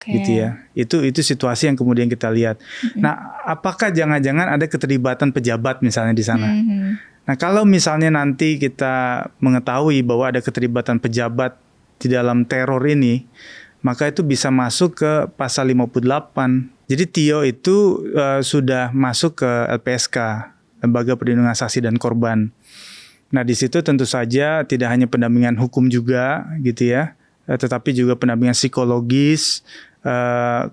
gitu ya. Itu situasi yang kemudian kita lihat. Nah, apakah jangan-jangan ada keterlibatan pejabat misalnya di sana? Nah, kalau misalnya nanti kita mengetahui bahwa ada keterlibatan pejabat di dalam teror ini, maka itu bisa masuk ke pasal 58. Jadi Tio itu sudah masuk ke LPSK, Lembaga Perlindungan Saksi dan Korban. Nah, di situ tentu saja tidak hanya pendampingan hukum juga gitu ya, tetapi juga pendampingan psikologis,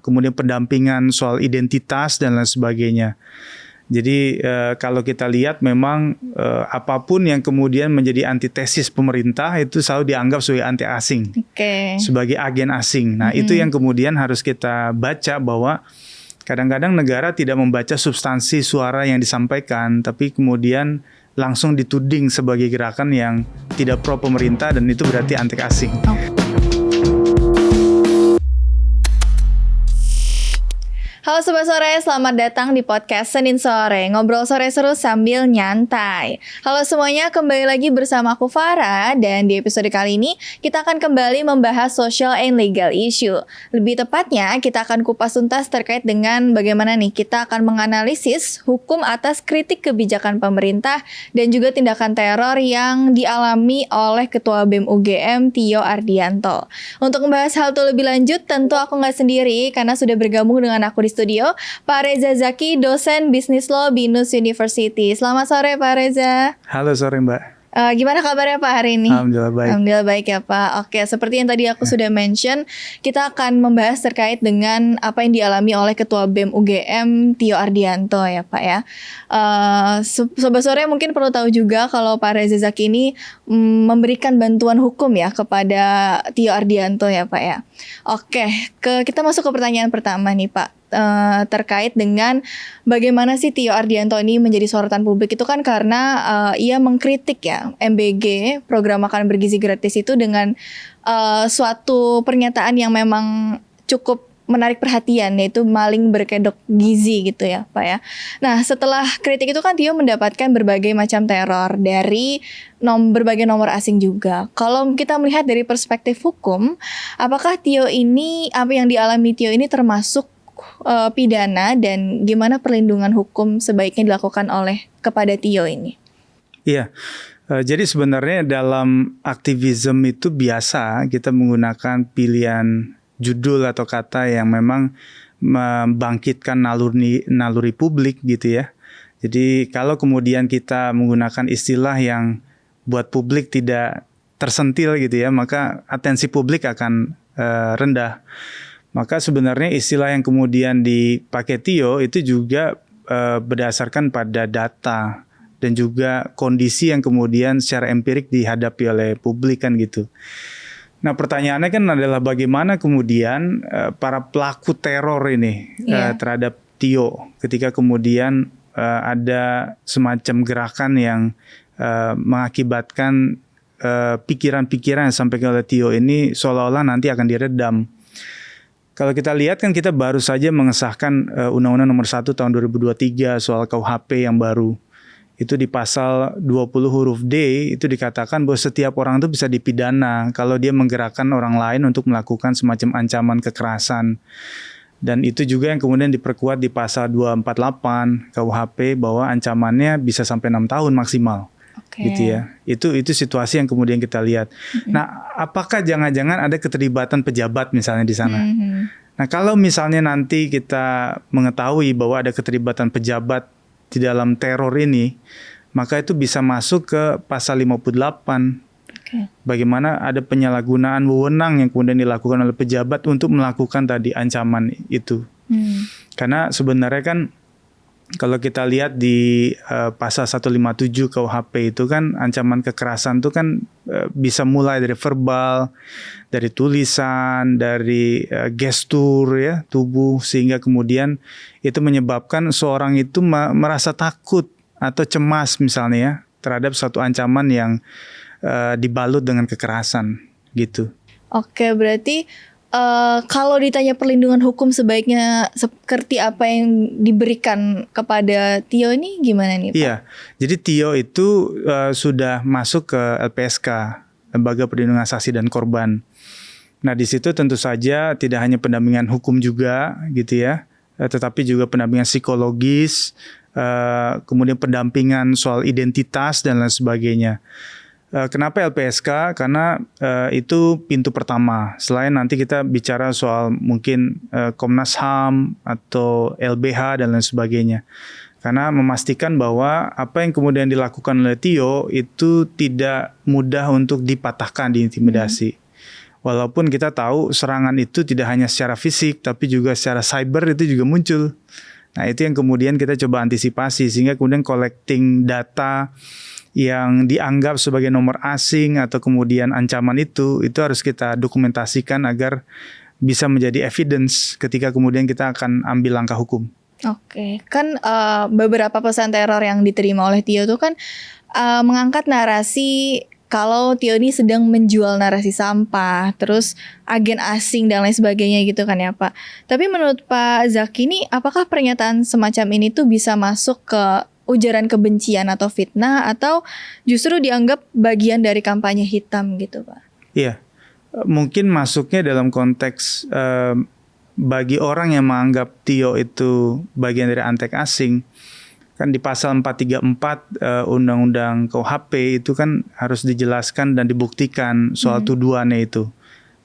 kemudian pendampingan soal identitas dan lain sebagainya. Jadi kalau kita lihat memang apapun yang kemudian menjadi antitesis pemerintah itu selalu dianggap sebagai anti asing, sebagai agen asing. Nah itu yang kemudian harus kita baca bahwa kadang-kadang negara tidak membaca substansi suara yang disampaikan, tapi kemudian langsung dituding sebagai gerakan yang tidak pro pemerintah dan itu berarti anti asing. Halo Sobat Sore, selamat datang di podcast Senin Sore, ngobrol sore seru sambil nyantai. Halo semuanya, kembali lagi bersama aku Farah, dan di episode kali ini kita akan kembali membahas social and legal issue. Lebih tepatnya, kita akan kupas tuntas terkait dengan bagaimana nih kita akan menganalisis hukum atas kritik kebijakan pemerintah dan juga tindakan teror yang dialami oleh Ketua BEM UGM Tio Ardianto. Untuk membahas hal itu lebih lanjut, tentu aku nggak sendiri karena sudah bergabung dengan aku di studio, Pak Reza Zaki, dosen Business Law BINUS University. Selamat sore Pak Reza. Halo sore Mbak. Gimana kabarnya Pak hari ini? Alhamdulillah baik. Alhamdulillah baik ya Pak. Oke, seperti yang tadi aku sudah mention, kita akan membahas terkait dengan apa yang dialami oleh Ketua BEM UGM Tio Ardianto ya Pak ya. Sobat Sore mungkin perlu tahu juga kalau Pak Reza Zaki ini memberikan bantuan hukum ya kepada Tio Ardianto ya Pak ya. Oke, kita masuk ke pertanyaan pertama nih Pak. Terkait dengan bagaimana sih Tio Ardianto ini menjadi sorotan publik itu kan karena ia mengkritik ya MBG, program makan bergizi gratis itu dengan suatu pernyataan yang memang cukup menarik perhatian, yaitu maling berkedok gizi gitu ya Pak ya. Nah setelah kritik itu kan Tio mendapatkan berbagai macam teror dari berbagai nomor asing juga. Kalau kita melihat dari perspektif hukum, apakah Tio ini, apa yang dialami Tio ini termasuk pidana dan gimana perlindungan hukum sebaiknya dilakukan kepada Tio ini? Iya, jadi sebenarnya dalam aktivisme itu biasa kita menggunakan pilihan judul atau kata yang memang membangkitkan naluri publik gitu ya. Jadi kalau kemudian kita menggunakan istilah yang buat publik tidak tersentil gitu ya, maka atensi publik akan rendah. Maka sebenarnya istilah yang kemudian dipakai Tio itu juga berdasarkan pada data dan juga kondisi yang kemudian secara empirik dihadapi oleh publik kan gitu. Nah pertanyaannya kan adalah bagaimana kemudian para pelaku teror ini terhadap Tio ketika kemudian ada semacam gerakan yang mengakibatkan pikiran-pikiran yang disampaikan oleh Tio ini seolah-olah nanti akan diredam. Kalau kita lihat kan kita baru saja mengesahkan Undang-Undang Nomor 1 Tahun 2023 soal KUHP yang baru. Itu di pasal 20 huruf D itu dikatakan bahwa setiap orang itu bisa dipidana kalau dia menggerakkan orang lain untuk melakukan semacam ancaman kekerasan. Dan itu juga yang kemudian diperkuat di pasal 248 KUHP bahwa ancamannya bisa sampai 6 tahun maksimal. Gitu ya. Itu situasi yang kemudian kita lihat. Nah, apakah jangan-jangan ada keterlibatan pejabat misalnya di sana? Nah, kalau misalnya nanti kita mengetahui bahwa ada keterlibatan pejabat di dalam teror ini, maka itu bisa masuk ke pasal 58. Bagaimana ada penyalahgunaan wewenang yang kemudian dilakukan oleh pejabat untuk melakukan tadi ancaman itu. Karena sebenarnya kan kalau kita lihat di pasal 157 KUHP itu kan ancaman kekerasan itu kan bisa mulai dari verbal, dari tulisan, dari gestur ya tubuh sehingga kemudian itu menyebabkan seorang itu merasa takut atau cemas misalnya ya terhadap suatu ancaman yang dibalut dengan kekerasan gitu. Oke, berarti kalau ditanya perlindungan hukum sebaiknya seperti apa yang diberikan kepada Tio ini gimana nih Pak? Iya, jadi Tio itu sudah masuk ke LPSK, Lembaga Perlindungan Saksi dan Korban. Nah, di situ tentu saja tidak hanya pendampingan hukum juga gitu ya, tetapi juga pendampingan psikologis, kemudian pendampingan soal identitas dan lain sebagainya. Kenapa LPSK? Karena itu pintu pertama. Selain nanti kita bicara soal mungkin Komnas HAM atau LBH dan lain sebagainya. Karena memastikan bahwa apa yang kemudian dilakukan oleh Tio itu tidak mudah untuk dipatahkan, diintimidasi. Walaupun kita tahu serangan itu tidak hanya secara fisik, tapi juga secara cyber itu juga muncul. Nah, itu yang kemudian kita coba antisipasi, sehingga kemudian collecting data yang dianggap sebagai nomor asing atau kemudian ancaman itu harus kita dokumentasikan agar bisa menjadi evidence ketika kemudian kita akan ambil langkah hukum. Oke, kan beberapa pesan teror yang diterima oleh Tio itu kan mengangkat narasi kalau Tio ini sedang menjual narasi sampah, terus agen asing dan lain sebagainya gitu kan ya Pak. Tapi menurut Pak Zaki ini, apakah pernyataan semacam ini tuh bisa masuk ke ujaran kebencian atau fitnah, atau justru dianggap bagian dari kampanye hitam gitu Pak? Iya, mungkin masuknya dalam konteks bagi orang yang menganggap Tio itu bagian dari antek asing. Kan di pasal 434 Undang-Undang KUHP itu kan harus dijelaskan dan dibuktikan soal tuduhannya itu.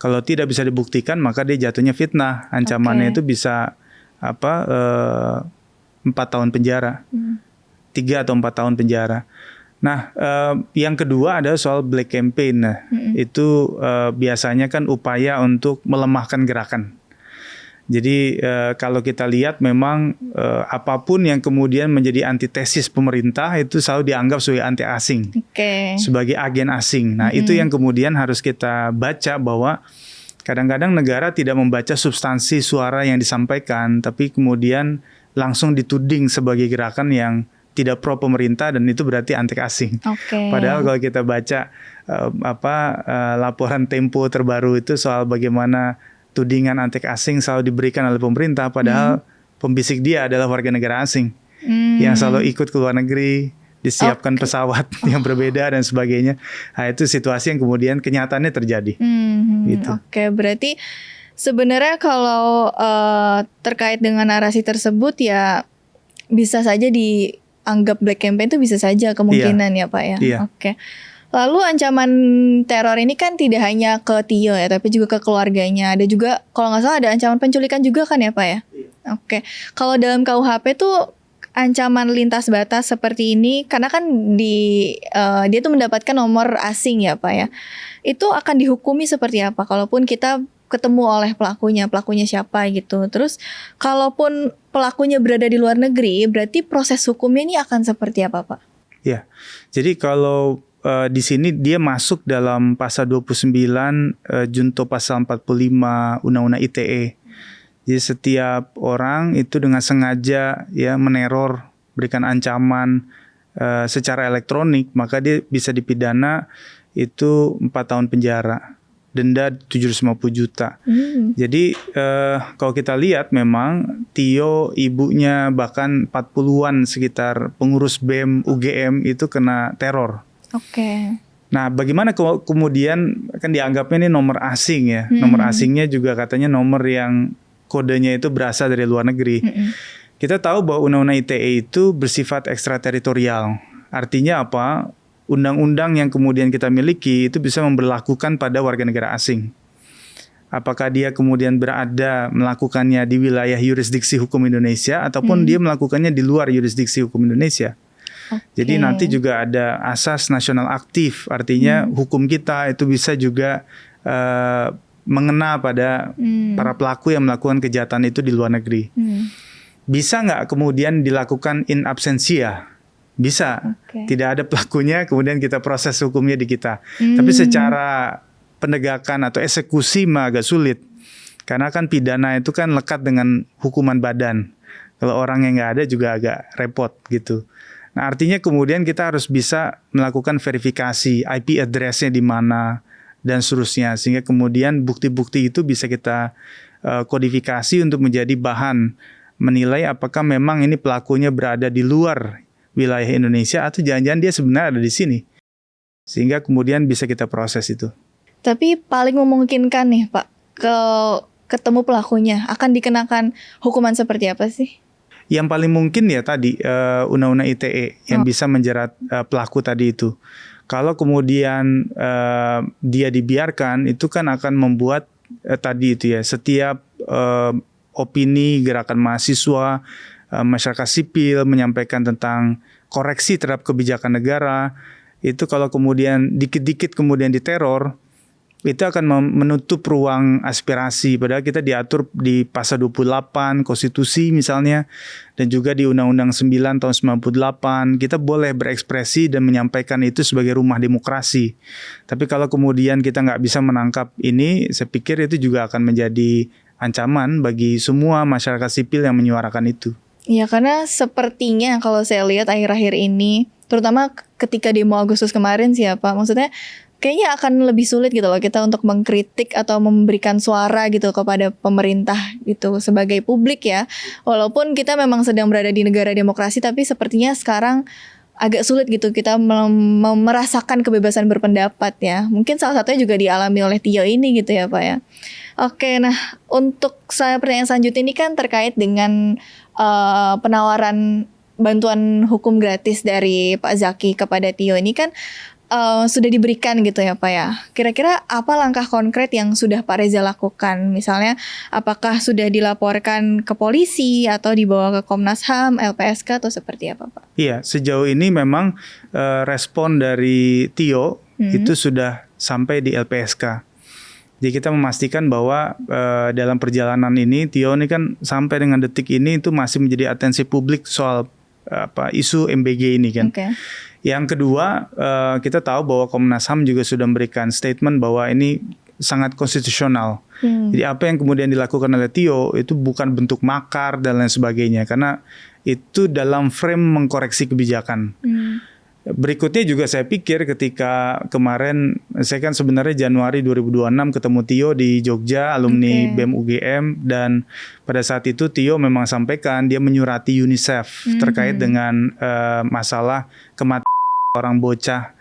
Kalau tidak bisa dibuktikan maka dia jatuhnya fitnah. Ancamannya itu bisa 4 tahun penjara. 3 atau 4 tahun penjara. Nah, yang kedua adalah soal black campaign. Nah, itu biasanya kan upaya untuk melemahkan gerakan. Jadi kalau kita lihat memang apapun yang kemudian menjadi antitesis pemerintah itu selalu dianggap sebagai anti asing, sebagai agen asing. Nah itu yang kemudian harus kita baca, bahwa kadang-kadang negara tidak membaca substansi suara yang disampaikan, tapi kemudian langsung dituding sebagai gerakan yang tidak pro pemerintah dan itu berarti anti asing. Padahal kalau kita baca laporan Tempo terbaru itu soal bagaimana tudingan anti asing selalu diberikan oleh pemerintah, padahal pembisik dia adalah warga negara asing yang selalu ikut ke luar negeri, disiapkan pesawat yang berbeda dan sebagainya. Nah, itu situasi yang kemudian kenyataannya terjadi. Gitu. Berarti sebenarnya kalau terkait dengan narasi tersebut ya bisa saja dianggap black campaign, itu bisa saja kemungkinan ya Pak ya. Lalu ancaman teror ini kan tidak hanya ke Tio ya, tapi juga ke keluarganya. Ada juga, kalau nggak salah ada ancaman penculikan juga kan ya Pak ya? Kalau dalam KUHP tuh ancaman lintas batas seperti ini, karena kan dia tuh mendapatkan nomor asing ya Pak ya. Itu akan dihukumi seperti apa? Kalaupun kita ketemu oleh pelakunya siapa gitu. Terus kalaupun pelakunya berada di luar negeri, berarti proses hukumnya ini akan seperti apa Pak? Ya, jadi kalau di sini dia masuk dalam pasal 29 junto pasal 45 Undang-Undang ITE. Jadi setiap orang itu dengan sengaja ya meneror, berikan ancaman secara elektronik, maka dia bisa dipidana itu 4 tahun penjara, denda 750 juta. Jadi kalau kita lihat memang Tio, ibunya, bahkan 40-an sekitar pengurus BEM UGM itu kena teror. Nah, bagaimana kemudian kan dianggapnya ini nomor asing ya. Nomor asingnya juga katanya nomor yang kodenya itu berasal dari luar negeri. Kita tahu bahwa Undang-Undang ITE itu bersifat ekstrateritorial. Artinya apa? Undang-undang yang kemudian kita miliki itu bisa memberlakukan pada warga negara asing. Apakah dia kemudian berada melakukannya di wilayah yurisdiksi hukum Indonesia ataupun dia melakukannya di luar yurisdiksi hukum Indonesia. Jadi nanti juga ada asas nasional aktif, artinya hukum kita itu bisa juga mengena pada para pelaku yang melakukan kejahatan itu di luar negeri. Bisa nggak kemudian dilakukan in absentia? Bisa, tidak ada pelakunya, kemudian kita proses hukumnya di kita. Tapi secara penegakan atau eksekusi mah agak sulit, karena kan pidana itu kan lekat dengan hukuman badan. Kalau orang yang nggak ada juga agak repot gitu. Nah, artinya kemudian kita harus bisa melakukan verifikasi IP address-nya di mana dan seterusnya, sehingga kemudian bukti-bukti itu bisa kita kodifikasi untuk menjadi bahan menilai apakah memang ini pelakunya berada di luar wilayah Indonesia atau jangan-jangan dia sebenarnya ada di sini, sehingga kemudian bisa kita proses itu. Tapi paling memungkinkan nih Pak, ketemu pelakunya akan dikenakan hukuman seperti apa sih? Yang paling mungkin ya tadi undang-undang ITE yang bisa menjerat pelaku tadi itu. Kalau kemudian dia dibiarkan, itu kan akan membuat tadi itu ya, setiap opini gerakan mahasiswa, masyarakat sipil menyampaikan tentang koreksi terhadap kebijakan negara, itu kalau kemudian dikit-dikit kemudian diteror, itu akan menutup ruang aspirasi. Padahal kita diatur di pasal 28 konstitusi misalnya, dan juga di Undang-Undang 9 tahun 98, kita boleh berekspresi dan menyampaikan itu sebagai rumah demokrasi. Tapi kalau kemudian kita nggak bisa menangkap ini, saya pikir itu juga akan menjadi ancaman bagi semua masyarakat sipil yang menyuarakan itu. Ya, karena sepertinya kalau saya lihat akhir-akhir ini, terutama ketika demo Agustus kemarin sih ya Pak, maksudnya kayaknya akan lebih sulit gitu loh kita untuk mengkritik atau memberikan suara gitu kepada pemerintah gitu sebagai publik ya. Walaupun kita memang sedang berada di negara demokrasi, tapi sepertinya sekarang agak sulit gitu kita merasakan kebebasan berpendapat ya. Mungkin salah satunya juga dialami oleh Tio ini gitu ya Pak ya. Oke, nah untuk pertanyaan selanjutnya ini kan terkait dengan penawaran bantuan hukum gratis dari Pak Zaky kepada Tio ini kan sudah diberikan gitu ya Pak ya. Kira-kira apa langkah konkret yang sudah Pak Reza lakukan? Misalnya apakah sudah dilaporkan ke polisi atau dibawa ke Komnas HAM, LPSK atau seperti apa Pak? Iya, sejauh ini memang respon dari Tio itu sudah sampai di LPSK. Jadi kita memastikan bahwa dalam perjalanan ini Tio ini kan sampai dengan detik ini itu masih menjadi atensi publik soal isu MBG ini kan. Okay. Yang kedua, kita tahu bahwa Komnas HAM juga sudah memberikan statement bahwa ini sangat konstitusional. Jadi apa yang kemudian dilakukan oleh Tio itu bukan bentuk makar dan lain sebagainya, karena itu dalam frame mengkoreksi kebijakan. Berikutnya juga saya pikir ketika kemarin, saya kan sebenarnya Januari 2026 ketemu Tio di Jogja, alumni BEM UGM, dan pada saat itu Tio memang sampaikan dia menyurati UNICEF terkait dengan masalah kematian orang bocah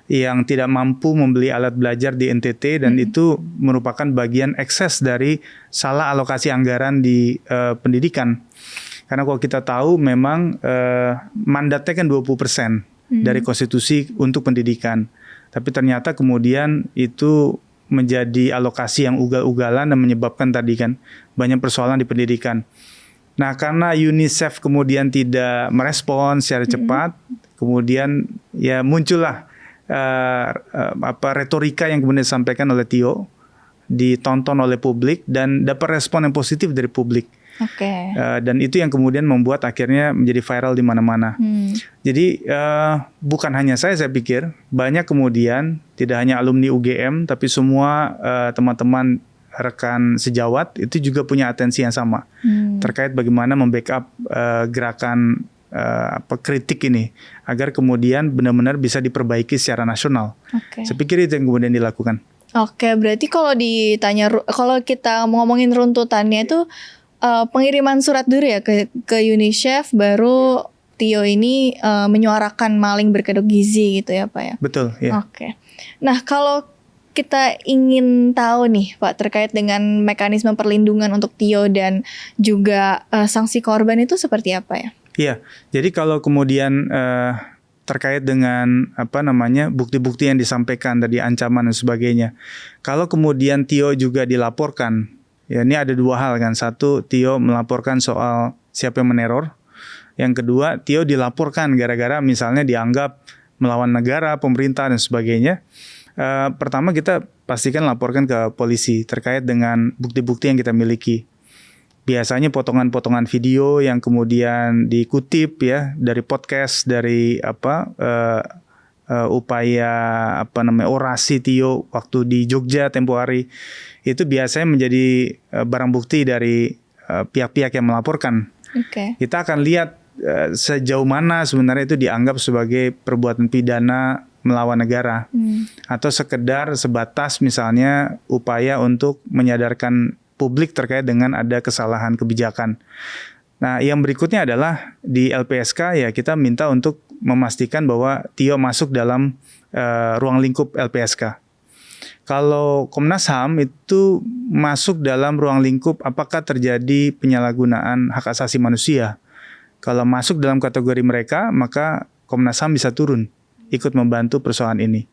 yang tidak mampu membeli alat belajar di NTT, dan itu merupakan bagian ekses dari salah alokasi anggaran di pendidikan. Karena kalau kita tahu memang mandatnya kan 20% dari konstitusi untuk pendidikan. Tapi ternyata kemudian itu menjadi alokasi yang ugal-ugalan dan menyebabkan tadi kan banyak persoalan di pendidikan. Nah, karena UNICEF kemudian tidak merespon secara cepat, kemudian ya muncullah retorika yang kemudian disampaikan oleh Tio, ditonton oleh publik dan dapat respon yang positif dari publik. Dan itu yang kemudian membuat akhirnya menjadi viral di mana-mana. Jadi bukan hanya saya pikir banyak kemudian tidak hanya alumni UGM tapi semua teman-teman rekan sejawat itu juga punya atensi yang sama terkait bagaimana membackup gerakan kritik ini agar kemudian benar-benar bisa diperbaiki secara nasional. Saya pikir itu yang kemudian dilakukan. Oke, berarti kalau ditanya, kalau kita ngomongin runtutannya itu pengiriman surat dulu ya ke UNICEF, baru Tio ini menyuarakan maling berkedok gizi gitu ya Pak ya? Betul, ya. Oke. Nah, kalau kita ingin tahu nih Pak terkait dengan mekanisme perlindungan untuk Tio dan juga sanksi korban itu seperti apa ya? Iya, jadi kalau kemudian terkait dengan bukti-bukti yang disampaikan tadi, ancaman dan sebagainya, kalau kemudian Tio juga dilaporkan, ya ini ada dua hal kan. Satu, Tio melaporkan soal siapa yang meneror. Yang kedua, Tio dilaporkan gara-gara misalnya dianggap melawan negara, pemerintah dan sebagainya. Pertama kita pastikan laporkan ke polisi terkait dengan bukti-bukti yang kita miliki. Biasanya potongan-potongan video yang kemudian dikutip ya dari podcast, dari upaya orasi Tio waktu di Jogja tempo hari, itu biasanya menjadi barang bukti dari pihak-pihak yang melaporkan. Kita akan lihat sejauh mana sebenarnya itu dianggap sebagai perbuatan pidana melawan negara, atau sekedar sebatas misalnya upaya untuk menyadarkan publik terkait dengan ada kesalahan kebijakan. Nah, yang berikutnya adalah di LPSK ya kita minta untuk memastikan bahwa Tio masuk dalam ruang lingkup LPSK. Kalau Komnas HAM itu masuk dalam ruang lingkup apakah terjadi penyalahgunaan hak asasi manusia. Kalau masuk dalam kategori mereka, maka Komnas HAM bisa turun ikut membantu persoalan ini.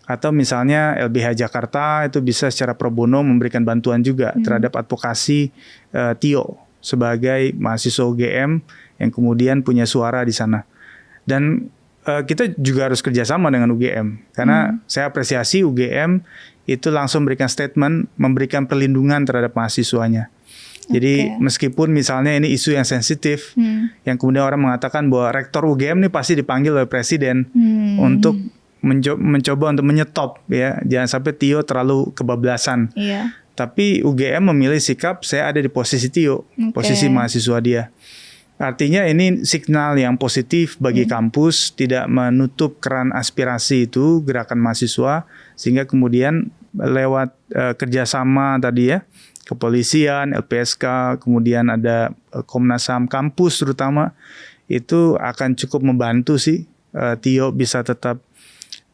Atau misalnya LBH Jakarta itu bisa secara pro bono memberikan bantuan juga terhadap advokasi Tio sebagai mahasiswa UGM yang kemudian punya suara di sana. Dan kita juga harus kerjasama dengan UGM karena saya apresiasi UGM itu langsung memberikan statement, memberikan perlindungan terhadap mahasiswanya. Jadi meskipun misalnya ini isu yang sensitif, yang kemudian orang mengatakan bahwa rektor UGM ini pasti dipanggil oleh presiden untuk mencoba untuk menyetop ya, jangan sampai Tio terlalu kebablasan. Iya. Tapi UGM memilih sikap saya ada di posisi Tio, posisi mahasiswa dia. Artinya ini signal yang positif bagi kampus, tidak menutup keran aspirasi itu gerakan mahasiswa, sehingga kemudian lewat kerjasama tadi ya, kepolisian, LPSK, kemudian ada Komnas HAM kampus terutama, itu akan cukup membantu sih Tio bisa tetap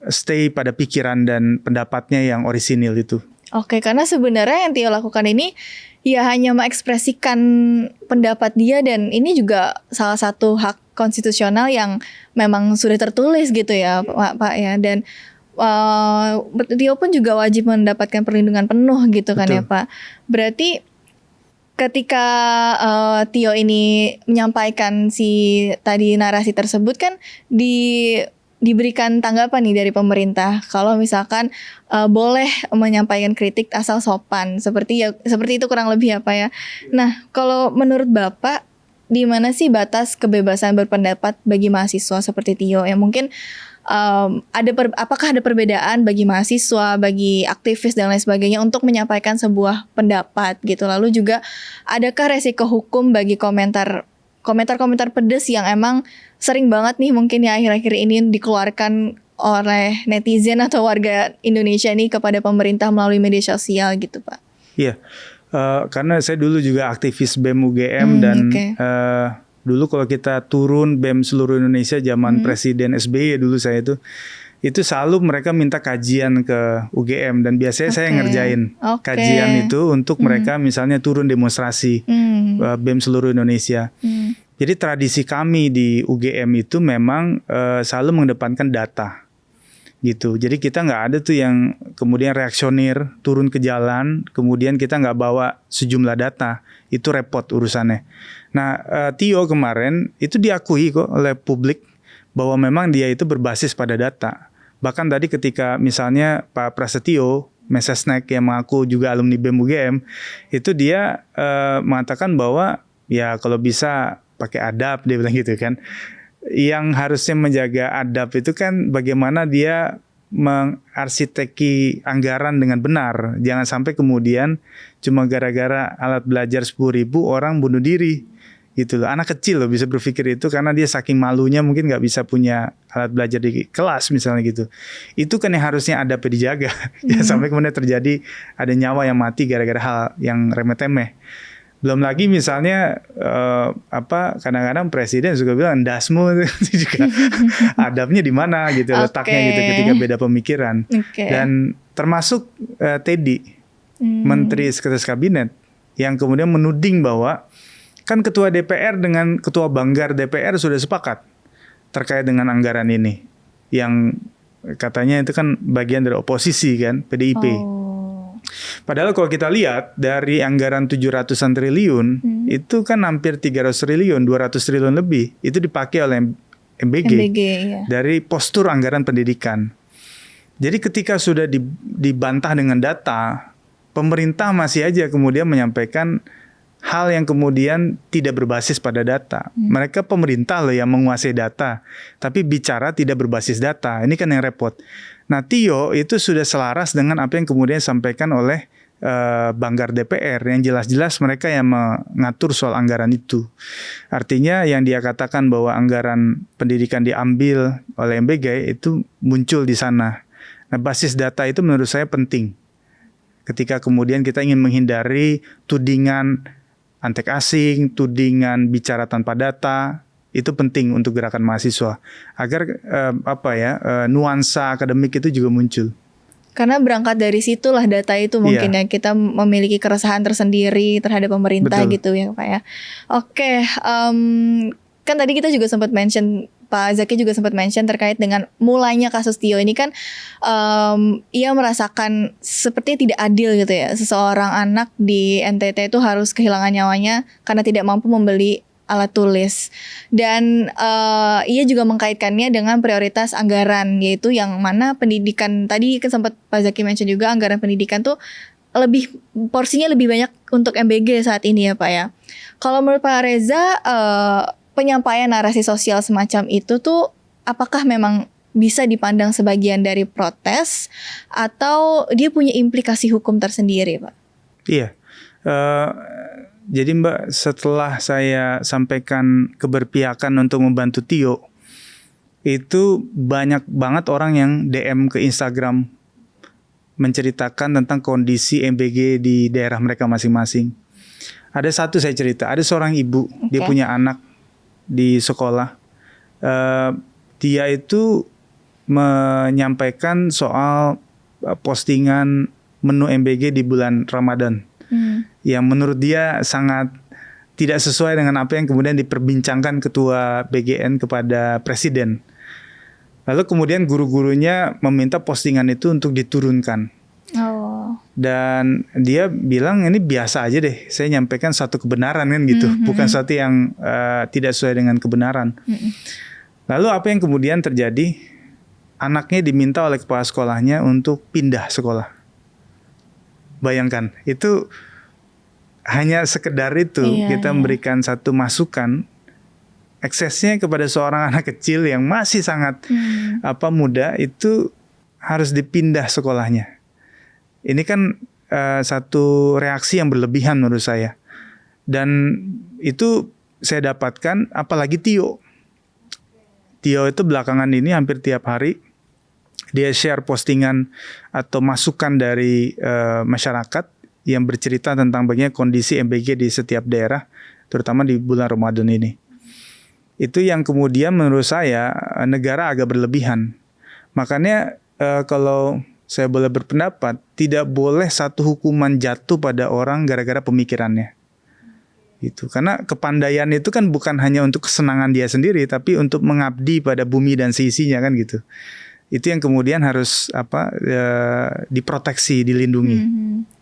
stay pada pikiran dan pendapatnya yang orisinil itu. Oke, karena sebenarnya yang Tio lakukan ini ya hanya mengekspresikan pendapat dia, dan ini juga salah satu hak konstitusional yang memang sudah tertulis gitu ya Pak ya, dan Tio pun juga wajib mendapatkan perlindungan penuh gitu kan. Betul. Ya Pak. Berarti ketika Tio ini menyampaikan si tadi narasi tersebut kan diberikan tanggapan nih dari pemerintah kalau misalkan boleh menyampaikan kritik asal sopan, seperti itu kurang lebih apa ya. Nah, kalau menurut Bapak di mana sih batas kebebasan berpendapat bagi mahasiswa seperti Tio yang mungkin apakah ada perbedaan bagi mahasiswa, bagi aktivis dan lain sebagainya untuk menyampaikan sebuah pendapat gitu. Lalu juga adakah resiko hukum bagi komentar pedes yang emang sering banget nih mungkin ya akhir-akhir ini dikeluarkan oleh netizen atau warga Indonesia nih kepada pemerintah melalui media sosial gitu Pak? Iya, karena saya dulu juga aktivis BEM UGM dan dulu kalau kita turun BEM seluruh Indonesia zaman Presiden SBY dulu saya itu selalu mereka minta kajian ke UGM dan biasanya saya ngerjain kajian itu untuk mereka misalnya turun demonstrasi BEM seluruh Indonesia. Jadi tradisi kami di UGM itu memang selalu mengedepankan data gitu. Jadi kita nggak ada tuh yang kemudian reaksionir turun ke jalan, kemudian kita nggak bawa sejumlah data, itu repot urusannya. Nah Tio kemarin itu diakui kok oleh publik bahwa memang dia itu berbasis pada data. Bahkan tadi ketika misalnya Pak Prasetyo, Mensesnek yang mengaku juga alumni BEM UGM, itu dia mengatakan bahwa ya kalau bisa pakai adab, dia bilang gitu kan. Yang harusnya menjaga adab itu kan bagaimana dia mengarsiteki anggaran dengan benar. Jangan sampai kemudian cuma gara-gara alat belajar 10.000 orang bunuh diri. Gitu loh. Anak kecil loh bisa berpikir itu karena dia saking malunya mungkin nggak bisa punya alat belajar di kelas misalnya gitu. Itu kan yang harusnya adabnya dijaga. Jangan sampai kemudian terjadi ada nyawa yang mati gara-gara hal yang remeh-temeh. Belum lagi misalnya kadang-kadang presiden juga bilang dasmu itu juga adabnya di mana gitu letaknya gitu ketika beda pemikiran. Dan termasuk Teddy Menteri Sekretaris Kabinet yang kemudian menuding bahwa kan ketua DPR dengan ketua banggar DPR sudah sepakat terkait dengan anggaran ini yang katanya itu kan bagian dari oposisi kan PDIP. Padahal kalau kita lihat dari anggaran 700-an triliun itu kan hampir 300 triliun, 200 triliun lebih itu dipakai oleh MBG ya. Dari postur anggaran pendidikan. Jadi ketika sudah dibantah dengan data, pemerintah masih aja kemudian menyampaikan hal yang kemudian tidak berbasis pada data. Mereka pemerintah loh yang menguasai data, tapi bicara tidak berbasis data. Ini kan yang repot. Nah, Tio itu sudah selaras dengan apa yang kemudian disampaikan oleh banggar DPR yang jelas-jelas mereka yang mengatur soal anggaran itu. Artinya yang dia katakan bahwa anggaran pendidikan diambil oleh MBG itu muncul di sana. Nah, basis data itu menurut saya penting. Ketika kemudian kita ingin menghindari tudingan antek asing, tudingan bicara tanpa data, itu penting untuk gerakan mahasiswa agar nuansa akademik itu juga muncul. Karena berangkat dari situlah data itu mungkin ya kita memiliki keresahan tersendiri terhadap pemerintah. Betul. Gitu ya Pak ya. Oke, kan tadi kita juga sempat mention, Pak Zaki juga sempat mention terkait dengan mulainya kasus Tio ini kan ia merasakan sepertinya tidak adil gitu ya. Seseorang anak di NTT itu harus kehilangan nyawanya karena tidak mampu membeli alat tulis. Dan ia juga mengkaitkannya dengan prioritas anggaran, yaitu yang mana pendidikan, tadi kan sempat Pak Zaki mention juga, anggaran pendidikan tuh porsinya lebih banyak untuk MBG saat ini ya Pak ya. Kalau menurut Pak Reza, penyampaian narasi sosial semacam itu tuh apakah memang bisa dipandang sebagian dari protes atau dia punya implikasi hukum tersendiri Pak? Iya. Jadi Mbak, setelah saya sampaikan keberpihakan untuk membantu Tio, itu banyak banget orang yang DM ke Instagram menceritakan tentang kondisi MBG di daerah mereka masing-masing. Ada satu saya cerita, ada seorang ibu, dia punya anak di sekolah. Dia itu menyampaikan soal postingan menu MBG di bulan Ramadan. Yang menurut dia sangat tidak sesuai dengan apa yang kemudian diperbincangkan Ketua BGN kepada Presiden. Lalu kemudian guru-gurunya meminta postingan itu untuk diturunkan. Dan dia bilang ini biasa aja deh, saya nyampaikan satu kebenaran kan gitu, bukan satu yang tidak sesuai dengan kebenaran. Lalu apa yang kemudian terjadi? Anaknya diminta oleh kepala sekolahnya untuk pindah sekolah. Bayangkan, itu hanya sekedar itu kita memberikan satu masukan, eksesnya kepada seorang anak kecil yang masih sangat muda, itu harus dipindah sekolahnya. Ini kan satu reaksi yang berlebihan menurut saya. Dan itu saya dapatkan apalagi Tio. Tio itu belakangan ini hampir tiap hari dia share postingan atau masukan dari masyarakat yang bercerita tentang bagaimana kondisi MBG di setiap daerah, terutama di bulan Ramadan ini. Itu yang kemudian menurut saya negara agak berlebihan. Makanya kalau saya boleh berpendapat, tidak boleh satu hukuman jatuh pada orang gara-gara pemikirannya. Gitu. Karena kepandaian itu kan bukan hanya untuk kesenangan dia sendiri, tapi untuk mengabdi pada bumi dan seisinya kan gitu. Itu yang kemudian harus diproteksi, dilindungi.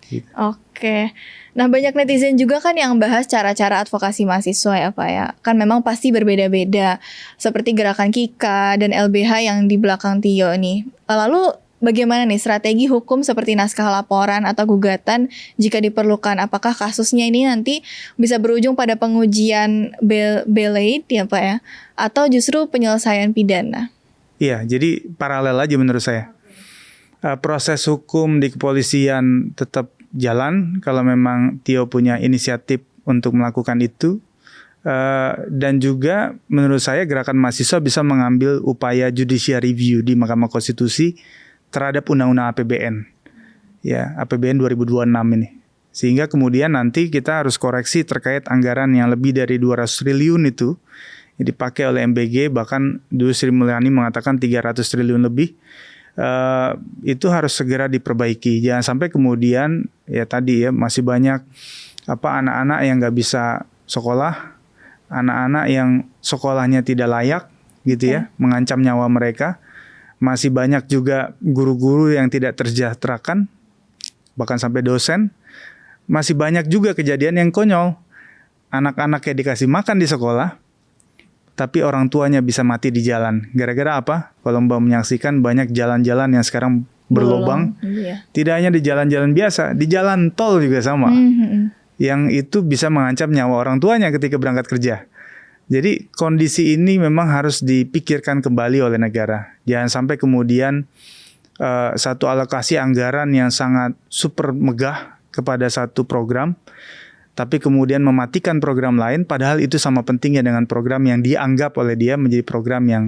Gitu. Oke. Nah, banyak netizen juga kan yang bahas cara-cara advokasi mahasiswa ya Pak ya. Kan memang pasti berbeda-beda. Seperti gerakan KIKA dan LBH yang di belakang Tio nih. Lalu bagaimana nih strategi hukum seperti naskah laporan atau gugatan jika diperlukan? Apakah kasusnya ini nanti bisa berujung pada pengujian bail aid ya Pak ya? Atau justru penyelesaian pidana? Iya, jadi paralel aja menurut saya. Proses hukum di kepolisian tetap jalan kalau memang Tio punya inisiatif untuk melakukan itu. Dan juga menurut saya gerakan mahasiswa bisa mengambil upaya judicial review di Mahkamah Konstitusi terhadap Undang-Undang APBN. Ya, APBN 2026 ini. Sehingga kemudian nanti kita harus koreksi terkait anggaran yang lebih dari 200 triliun itu yang dipakai oleh MBG, bahkan dulu Sri Mulyani mengatakan 300 triliun lebih. Itu harus segera diperbaiki. Jangan sampai kemudian ya tadi ya masih banyak anak-anak yang nggak bisa sekolah, anak-anak yang sekolahnya tidak layak gitu ya, mengancam nyawa mereka. Masih banyak juga guru-guru yang tidak tersejahterakan, bahkan sampai dosen. Masih banyak juga kejadian yang konyol. Anak-anaknya dikasih makan di sekolah, tapi orang tuanya bisa mati di jalan. Gara-gara apa? Kalau Mbak menyaksikan banyak jalan-jalan yang sekarang berlubang. Tidak hanya di jalan-jalan biasa, di jalan tol juga sama. Yang itu bisa mengancam nyawa orang tuanya ketika berangkat kerja. Jadi kondisi ini memang harus dipikirkan kembali oleh negara. Jangan sampai kemudian satu alokasi anggaran yang sangat super megah kepada satu program, tapi kemudian mematikan program lain, padahal itu sama pentingnya dengan program yang dianggap oleh dia menjadi program yang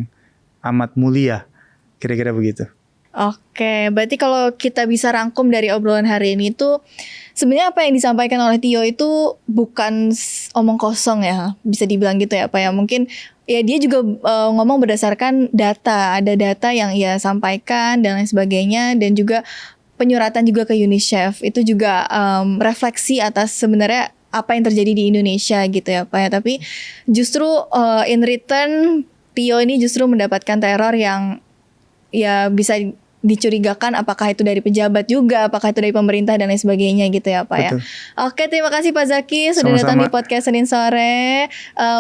amat mulia. Kira-kira begitu. Oke, berarti kalau kita bisa rangkum dari obrolan hari ini tuh sebenarnya apa yang disampaikan oleh Tio itu bukan omong kosong ya, bisa dibilang gitu ya Pak ya. Mungkin ya dia juga ngomong berdasarkan data, ada data yang ia sampaikan dan lain sebagainya, dan juga penyuratan juga ke UNICEF itu juga refleksi atas sebenarnya apa yang terjadi di Indonesia gitu ya Pak ya. Tapi justru in return Tio ini justru mendapatkan teror yang ya bisa dicurigakan apakah itu dari pejabat juga, apakah itu dari pemerintah dan lain sebagainya gitu ya Pak ya. Betul. Oke, terima kasih Pak Zaki sudah datang di Sama-sama. podcast Senin sore.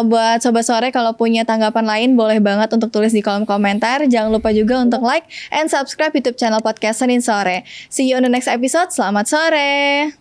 Buat Sobat Sore kalau punya tanggapan lain boleh banget untuk tulis di kolom komentar. Jangan lupa juga untuk like and subscribe YouTube channel podcast Senin Sore. See you on the next episode. Selamat sore.